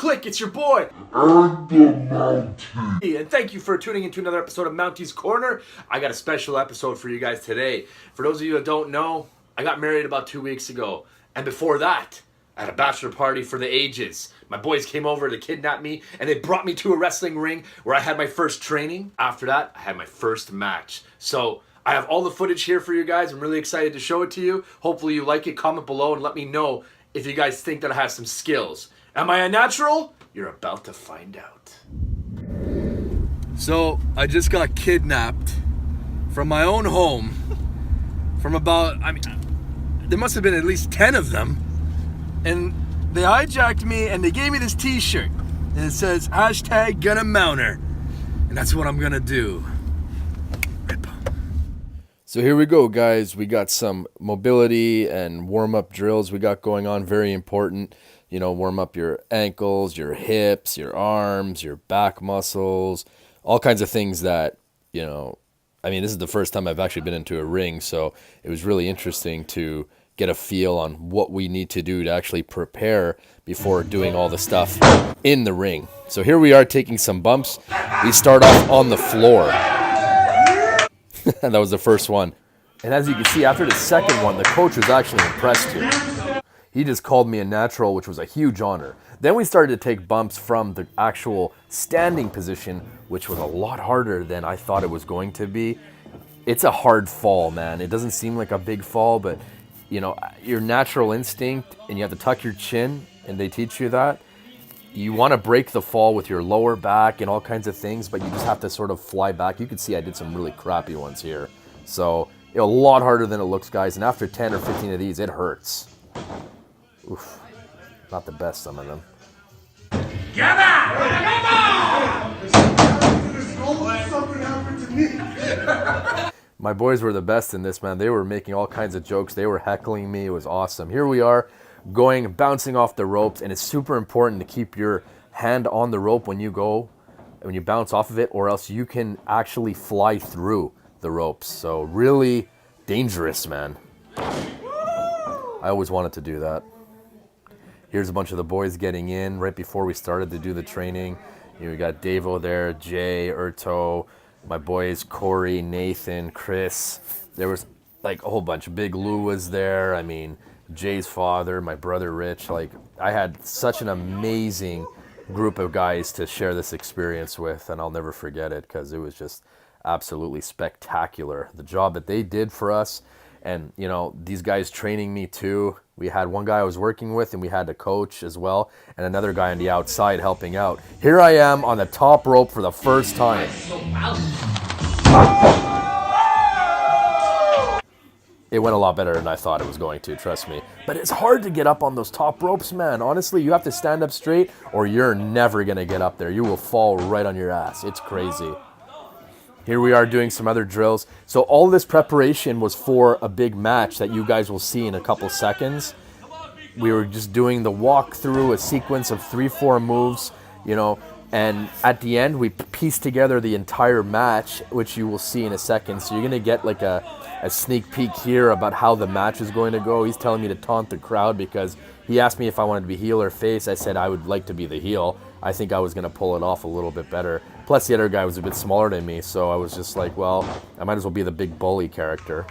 click? It's your boy, Erto. And thank you for tuning into another episode of Mounties Corner. I got a special episode for you guys today. For those of you that don't know, I got married about 2 weeks ago. And before that, I had a bachelor party for the ages. My boys came over to kidnap me, and they brought me to a wrestling ring where I had my first training. After that, I had my first match. So I have all the footage here for you guys. I'm really excited to show it to you. Hopefully you like it. Comment below and let me know if you guys think that I have some skills. Am I a natural? You're about to find out. So I just got kidnapped from my own home from about, there must have been at least 10 of them. And they hijacked me and they gave me this t-shirt. And it says, hashtag gonna mount her. And that's what I'm gonna do. Rip. So here we go, guys. We got some mobility and warm-up drills we got going on. Very important. You know, warm up your ankles, your hips, your arms, your back muscles, all kinds of things that, you know, this is the first time I've actually been into a ring, so it was really interesting to get a feel on what we need to do to actually prepare before doing all the stuff in the ring. So here we are taking some bumps. We start off on the floor. And that was the first one. And as you can see, after the second one, the coach was actually impressed here. He just called me a natural, which was a huge honor. Then we started to take bumps from the actual standing position, which was a lot harder than I thought it was going to be. It's a hard fall, man. It doesn't seem like a big fall, but you know, your natural instinct, and you have to tuck your chin, and they teach you that. You want to break the fall with your lower back and all kinds of things, but you just have to sort of fly back. You can see I did some really crappy ones here. So, you know, a lot harder than it looks, guys. And after 10 or 15 of these, it hurts. Oof. Not the best, some of them. My boys were the best in this, man. They were making all kinds of jokes. They were heckling me. It was awesome. Here we are bouncing off the ropes, and it's super important to keep your hand on the rope when you bounce off of it, or else you can actually fly through the ropes. So really dangerous, man. I always wanted to do that. Here's a bunch of the boys getting in right before we started to do the training. You know, we got Davo there, Jay, Erto, my boys, Corey, Nathan, Chris. There was like a whole bunch. Big Lou was there. Jay's father, my brother Rich. Like, I had such an amazing group of guys to share this experience with, and I'll never forget it because it was just absolutely spectacular. The job that they did for us, and you know, these guys training me too. We had one guy I was working with, and we had a coach as well, and another guy on the outside helping out. Here I am on the top rope for the first time. It went a lot better than I thought it was going to, trust me. But it's hard to get up on those top ropes, man. Honestly, you have to stand up straight, or you're never going to get up there. You will fall right on your ass. It's crazy. Here we are doing some other drills. So all this preparation was for a big match that you guys will see in a couple seconds. We were just doing the walkthrough, a sequence of 3-4 moves, you know, and at the end we pieced together the entire match, which you will see in a second. So you're going to get like a sneak peek here about how the match is going to go. He's telling me to taunt the crowd because he asked me if I wanted to be heel or face. I said I would like to be the heel. I think I was going to pull it off a little bit better. Plus, the other guy was a bit smaller than me, so I was just like, well, I might as well be the big bully character.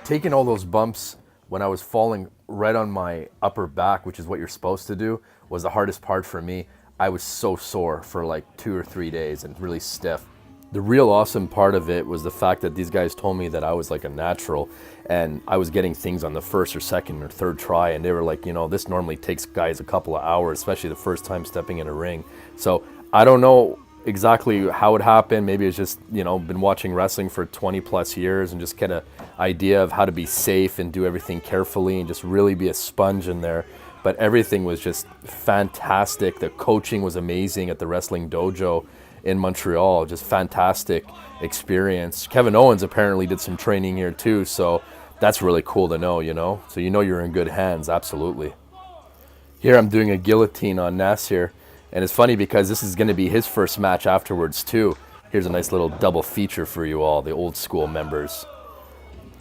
Taking all those bumps when I was falling right on my upper back, which is what you're supposed to do, was the hardest part for me. I was so sore for like 2 or 3 days and really stiff. The real awesome part of it was the fact that these guys told me that I was like a natural, and I was getting things on the first or second or third try, and they were like, you know, this normally takes guys a couple of hours, especially the first time stepping in a ring. So I don't know exactly how it happened. Maybe it's just, you know, been watching wrestling for 20 plus years and just get an idea of how to be safe and do everything carefully and just really be a sponge in there. But everything was just fantastic. The coaching was amazing at the wrestling dojo in Montreal. Just fantastic experience. Kevin Owens apparently did some training here too, so that's really cool to know, you know. So you know you're in good hands, absolutely. Here I'm doing a guillotine on Ness here. And it's funny because this is going to be his first match afterwards too. Here's a nice little double feature for you all, the old school members.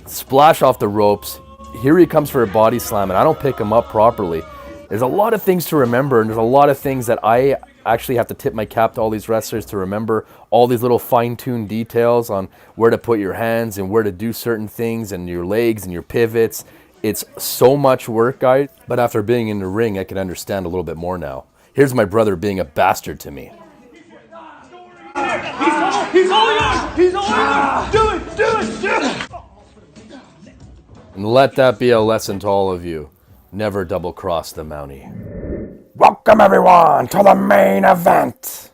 Splash off the ropes. Here he comes for a body slam, and I don't pick him up properly. There's a lot of things to remember, and there's a lot of things that I actually have to tip my cap to all these wrestlers to remember, all these little fine-tuned details on where to put your hands and where to do certain things and your legs and your pivots. It's so much work, guys, but after being in the ring, I can understand a little bit more now. Here's my brother being a bastard to me. He's all yours! He's all yours! Do it! And let that be a lesson to all of you. Never double-cross the Mountie. Welcome, everyone, to the main event.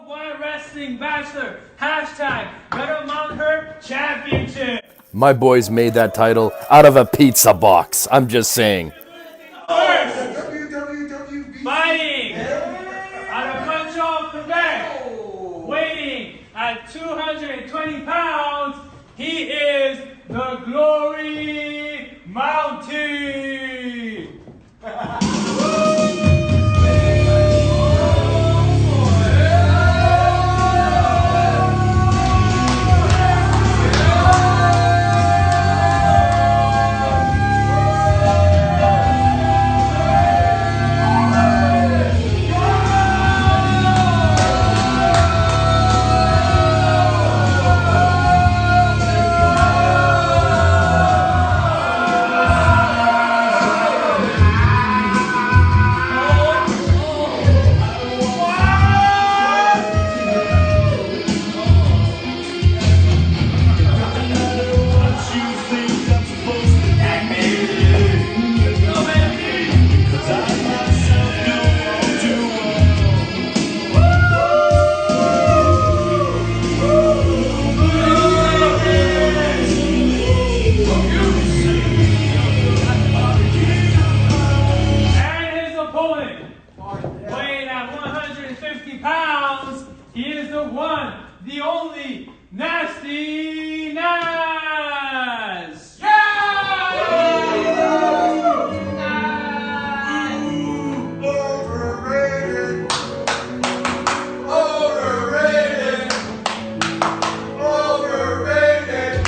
One Wrestling Bachelor, hashtag Better Mount Her Championship. My boys made that title out of a pizza box. I'm just saying. First, fighting out of Montreal, Quebec, weighing at 220 pounds, he is the Glory Mountie. Weighing at 150 pounds, he is the one, the only, Nasty Nas! Overrated. Overrated. Overrated.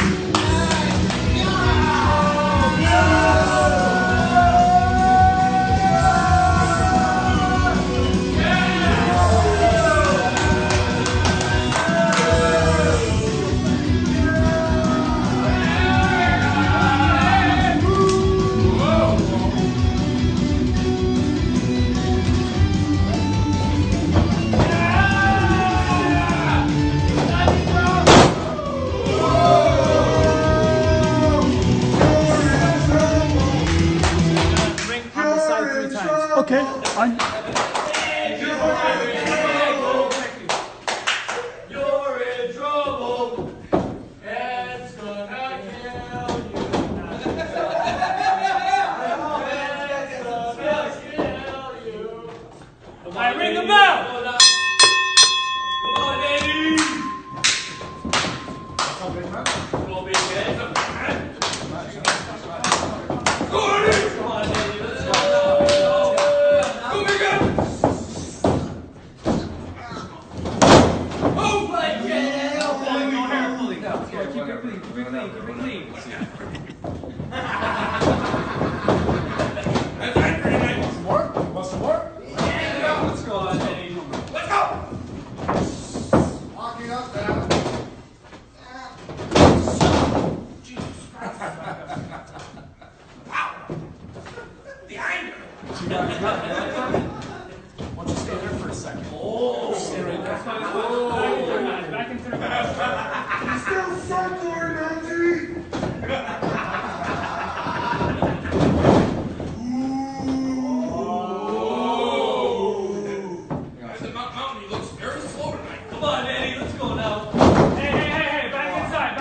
Okay, You're in trouble. It's gonna kill you. It's gonna kill you. I ring the bell! Come on, Eddie. Come on, big man. Go, Eddie. Come on, Eddie. Let's go. Go, big man. Oh, my God. Keep it clean, keep it clean, keep it clean. That's pretty nice. Want some more? Want some more? Yeah. Let's go on, Eddie. Let's go. Walking up now. Wow. Behind her. Why don't you stay there for a second? Oh. Stay right there. Back into the match. Still circular, Mountie. Mountain, he looks very slow tonight. Come on, Eddie, let's go now. Hey, back inside,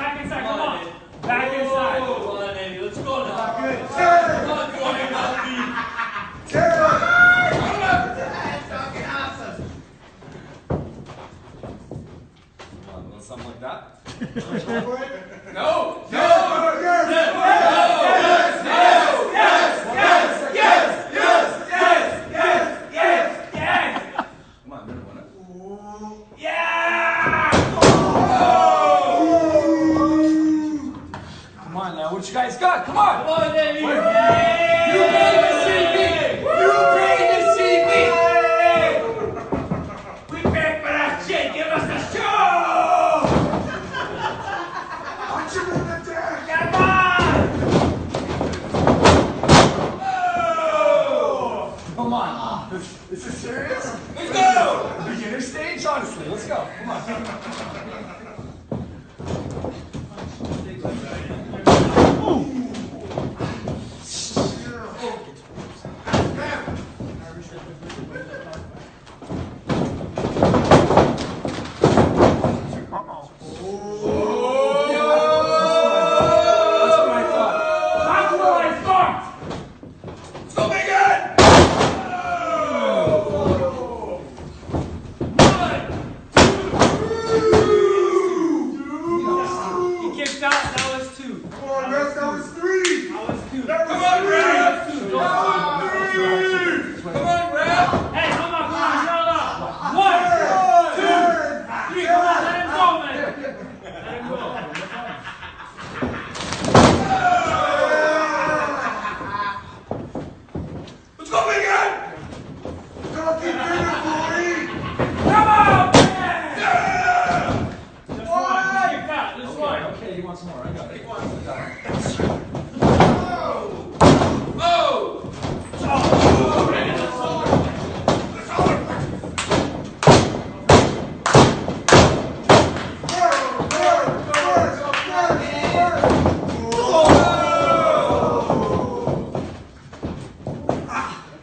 come on. Back inside. Come on, Eddie, let's go now. Good. Come on, Glory Mountie. Something like that. Is this serious? Let's go! Beginner stage? Honestly, let's go. Come on.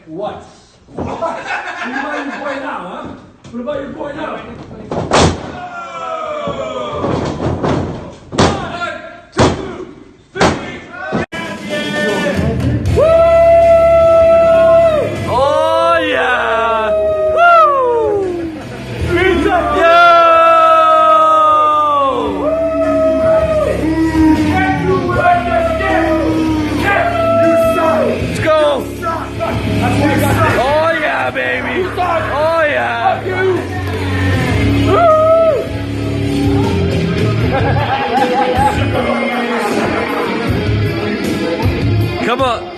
What? What about your boy now, huh? What about your boy now? Come on.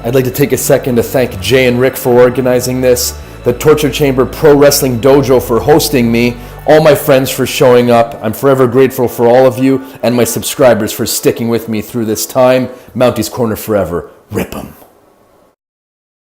I'd like to take a second to thank Jay and Rick for organizing this, the Torture Chamber Pro Wrestling Dojo for hosting me, all my friends for showing up. I'm forever grateful for all of you, and my subscribers for sticking with me through this time. Mounties Corner forever. Rip 'em.